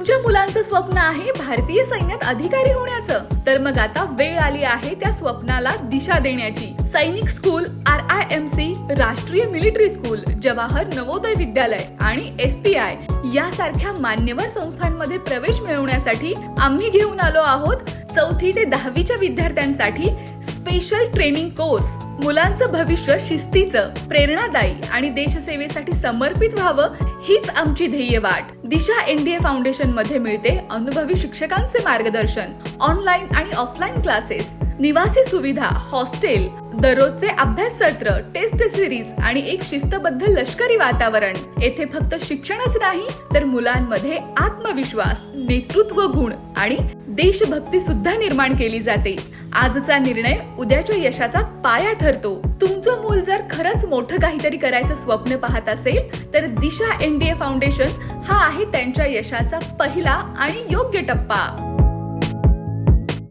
तुमच्या मुलांचं स्वप्न आहे भारतीय सैन्यात अधिकारी होण्याचं, तर मग आता वेळ आली आहे त्या स्वप्नाला दिशा देण्याची. सैनिक स्कूल, RIMC, राष्ट्रीय मिलिटरी स्कूल, जवाहर नवोदय विद्यालय आणि SPI यासारख्या मान्यवर संस्थांमध्ये प्रवेश मिळवण्यासाठी आम्ही घेऊन आलो आहोत 4वी ते 10वीच्या विद्यार्थ्यांसाठी स्पेशल ट्रेनिंग कोर्स. मुलांचं भविष्य शिस्तीचं, प्रेरणादायी आणि देशसेवेसाठी समर्पित व्हावं हीच आमची ध्येयवाट. दिशा NDA फाउंडेशन मध्ये मिळते अनुभवी शिक्षकांचे मार्गदर्शन, ऑनलाईन आणि ऑफलाईन क्लासेस, निवासी सुविधा, हॉस्टेल, दररोजचे अभ्यास सत्र, टेस्ट सिरीज आणि एक शिस्तबद्ध लष्करी वातावरण. येथे फक्त शिक्षणच नाही तर मुलांमध्ये आत्मविश्वास, नेतृत्व गुण आणि देशभक्ती सुद्धा निर्माण केली जाते. आजचा निर्णय उद्याच्या यशाचा पाया ठरतो. तुमचं मूल जर खरंच मोठं काहीतरी करायचं स्वप्न पाहत असेल तर दिशा NDA फाउंडेशन हा आहे त्यांच्या यशाचा पहिला आणि योग्य टप्पा.